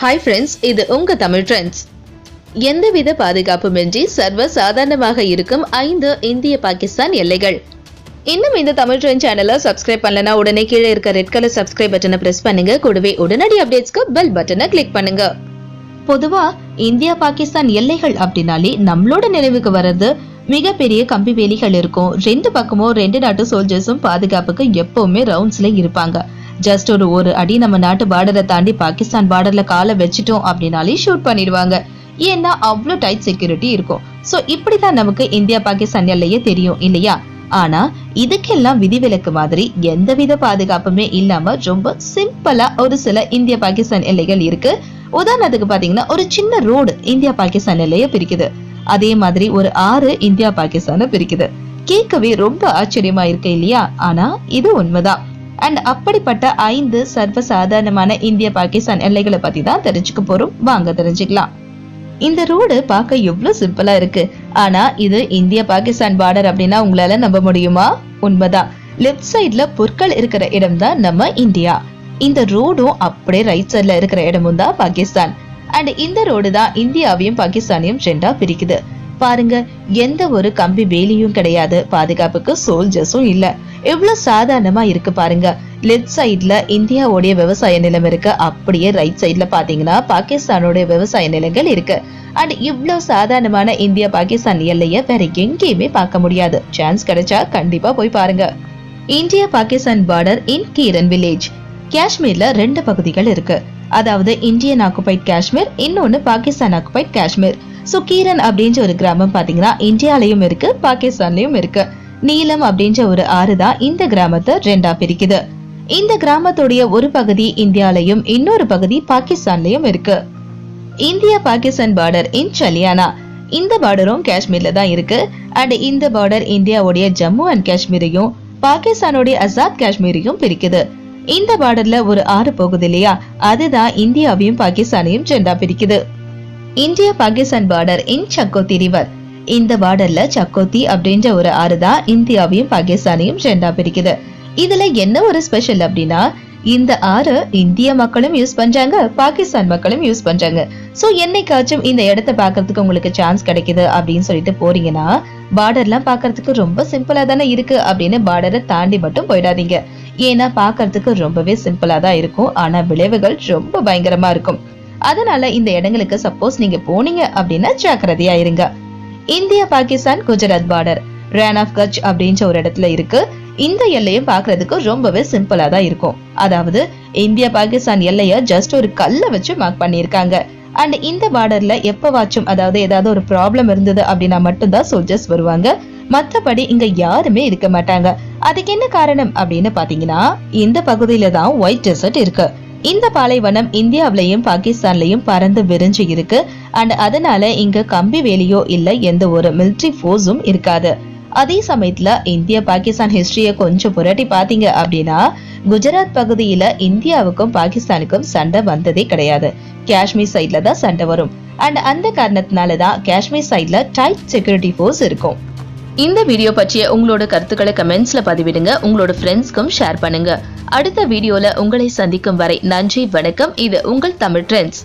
Hi friends, இது உங்க Tamil trends. எந்தவித பாதுகாப்புமின்றி சர்வ சாதாரணமாக இருக்கும் 5 இந்திய பாகிஸ்தான் எல்லைகள். இன்னும் இந்த தமிழ் ட்ரெண்ட் சேனலை சப்ஸ்கிரைப் பண்ணலனா உடனே கீழே இருக்க ரெட் கலர் சப்ஸ்கிரைப் பட்டனை பிரஸ் பண்ணுங்க. கூடவே உடனடி அப்டேட்ஸ்க்கு பெல் பட்டனை கிளிக் பண்ணுங்க. பொதுவா இந்தியா பாகிஸ்தான் எல்லைகள் அப்படின்னாலே நம்மளோட நினைவுக்கு வர்றது மிகப்பெரிய கம்பி வேலிகள் இருக்கும். 2 பக்கமும் 2 நாட்டு சோல்ஜர்ஸும் பாதுகாப்புக்கு எப்பவுமே ரவுண்ட்ஸ்ல இருப்பாங்க. ஜஸ்ட் ஒரு அடி நம்ம நாட்டு பார்டரை தாண்டி பாகிஸ்தான் பார்டர்ல காலை வச்சிட்டோம் அப்படின்னாலே ஷூட் பண்ணிடுவாங்க. ஏன்னா அவ்வளோ டைட் செக்யூரிட்டி இருக்கும். சோ இப்படிதான் நமக்கு இந்தியா பாகிஸ்தான் எல்லையே தெரியும் இல்லையா? ஆனா இதுக்கெல்லாம் விதிவிலக்கு மாதிரி எந்தவித பாதுகாப்புமே இல்லாம ரொம்ப சிம்பிளா ஒரு சில இந்திய பாகிஸ்தான் எல்லைகள் இருக்கு. உதாரணத்துக்கு பாத்தீங்கன்னா ஒரு சின்ன ரோடு இந்தியா பாகிஸ்தான் எல்லைய பிரிக்குது. அதே மாதிரி ஒரு ஆறு இந்தியா பாகிஸ்தான பிரிக்குது. கேட்கவே ரொம்ப ஆச்சரியமா இருக்கு இல்லையா? ஆனா இது உண்மைதான். அண்ட் அப்படிப்பட்ட 5 சர்வசாதாரணமான இந்திய பாகிஸ்தான் எல்லைகளை பத்தி தான் தெரிஞ்சுக்க போறோம். வாங்க தெரிஞ்சுக்கலாம். இந்த ரோடு பார்க்க எவ்வளவு சிம்பிளா இருக்கு. ஆனா இது இந்திய பாகிஸ்தான் பார்டர் அப்படின்னா உங்களால நம்ப முடியுமா? உண்மைதான். லெப்ட் சைட்ல புற்கள் இருக்கிற இடம் தான் நம்ம இந்தியா. இந்த ரோடும் அப்படியே ரைட் சைட்ல இருக்கிற இடமும் தான் பாகிஸ்தான். அண்ட் இந்த ரோடு தான் இந்தியாவையும் பாகிஸ்தானையும் 2ஆ பிரிக்குது. பாருங்க, எந்த ஒரு கம்பி வேலியும் கிடையாது. பாதுகாப்புக்கு சோல்ஜர்ஸும் இல்ல. எவ்வளவு சாதாரணமா இருக்கு பாருங்க. லெப்ட் சைட்ல இந்தியாவுடைய விவசாய நிலம் இருக்கு. அப்படியே ரைட் சைட்ல பாத்தீங்கன்னா பாகிஸ்தானுடைய விவசாய நிலங்கள் இருக்கு. அண்ட் இவ்வளவு சாதாரணமான இந்தியா பாகிஸ்தான் எல்லைய வேற எங்கேயுமே பார்க்க முடியாது. சான்ஸ் கிடைச்சா கண்டிப்பா போய் பாருங்க. இந்தியா பாகிஸ்தான் பார்டர் இன் கீரன் வில்லேஜ். காஷ்மீர்ல 2 பகுதிகள் இருக்கு. அதாவது இந்தியன் ஆக்குபைட் காஷ்மீர், இன்னொன்னு பாகிஸ்தான் ஆக்குபைட் காஷ்மீர். சோ கீரன் அப்படின்ற ஒரு கிராமம் பாத்தீங்கன்னா இந்தியாலயும் இருக்கு, பாகிஸ்தான்லயும் இருக்கு. நீலம் அப்படின்ற ஒரு ஆறு தான் இந்த கிராமத்தை 2ஆ பிரிக்குது. இந்த கிராமத்துடைய ஒரு பகுதி இந்தியாலயும் இன்னொரு பகுதி பாகிஸ்தான்லயும் இருக்கு. இந்தியா பாகிஸ்தான் பார்டர் இன் சலியானா. இந்த பார்டரும் காஷ்மீர்ல தான் இருக்கு. அண்ட் இந்த பார்டர் இந்தியாவுடைய ஜம்மு அண்ட் காஷ்மீரையும் பாகிஸ்தானுடைய ஆசாத் காஷ்மீரையும் பிரிக்குது. இந்த பார்டர்ல ஒரு ஆறு போகுது இல்லையா? அதுதான் இந்தியாவையும் பாகிஸ்தானையும் 2ஆ பிரிக்குது. India Pakistan border in Chakothi river. இந்த பார்டர்ல சக்கோத்தி அப்படின்ற ஒரு ஆறு தான் இந்தியாவையும் பாகிஸ்தானையும் 2ஆ பிரிக்குது. இதுல என்ன ஒரு ஸ்பெஷல் அப்படின்னா, இந்த ஆறு இந்திய மக்களும் யூஸ் பண்றாங்க, பாகிஸ்தான் மக்களும் யூஸ் பண்றாங்க. சோ என்னைக்காச்சும் இந்த இடத்தை பாக்குறதுக்கு உங்களுக்கு சான்ஸ் கிடைக்குது அப்படின்னு சொல்லிட்டு போறீங்கன்னா, பார்டர்லாம் பாக்குறதுக்கு ரொம்ப சிம்பிளா தானே இருக்கு அப்படின்னு பார்டரை தாண்டி மட்டும் போயிடாதீங்க. ஏன்னா பாக்குறதுக்கு ரொம்பவே சிம்பிளா தான் இருக்கும். ஆனா விளைவுகள் ரொம்ப பயங்கரமா இருக்கும். அதனால இந்த இடங்களுக்கு சப்போஸ் நீங்க போனீங்க அப்படின்னா ஜாக்கிரதையா இருங்க. India Pakistan Gujarat border Rann of Kutch அப்படின்ற ஒரு இடத்துல இருக்கு. இந்த எல்லையும் பாக்குறதுக்கு ரொம்பவே சிம்பிளா தான் இருக்கும். அதாவது இந்தியா பாகிஸ்தான் எல்லைய ஜஸ்ட் ஒரு கல்ல வச்சு மார்க் பண்ணிருக்காங்க. அண்ட் இந்த பார்டர்ல எப்பவாச்சும் அதாவது ஏதாவது ஒரு ப்ராப்ளம் இருந்தது அப்படின்னா மட்டும்தான் சோல்ஜர்ஸ் வருவாங்க. மத்தபடி இங்க யாருமே இருக்க மாட்டாங்க. அதுக்கு என்ன காரணம் அப்படின்னு பாத்தீங்கன்னா, இந்த பகுதியில தான் ஒயிட் டெசர்ட் இருக்கு. இந்த பாலைவனம் இந்தியாவிலையும் பாகிஸ்தான்லயும் பறந்து விரிஞ்சு இருக்கு. அண்ட் அதனால இங்க கம்பி வேலியோ இல்ல எந்த ஒரு மிலிட்டரி போர்ஸும் இருக்காது. அதே சமயத்துல இந்திய பாகிஸ்தான் ஹிஸ்டரிய கொஞ்சம் புரட்டி பாத்தீங்க அப்படின்னா, குஜராத் பகுதியில இந்தியாவுக்கும் பாகிஸ்தானுக்கும் சண்டை வந்ததே கிடையாது. காஷ்மீர் சைட்ல தான் சண்டை வரும். அண்ட் அந்த காரணத்தினாலதான் காஷ்மீர் சைட்ல டைட் செக்யூரிட்டி போர்ஸ் இருக்கும். இந்த வீடியோ பற்றிய உங்களோட கருத்துக்களை கமெண்ட்ஸ்ல பதிவிடுங்க. உங்களோட ஃப்ரெண்ட்ஸ்க்கும் ஷேர் பண்ணுங்க. அடுத்த வீடியோல உங்களை சந்திக்கும் வரை நன்றி, வணக்கம். இது உங்கள் தமிழ் ட்ரெண்ட்ஸ்.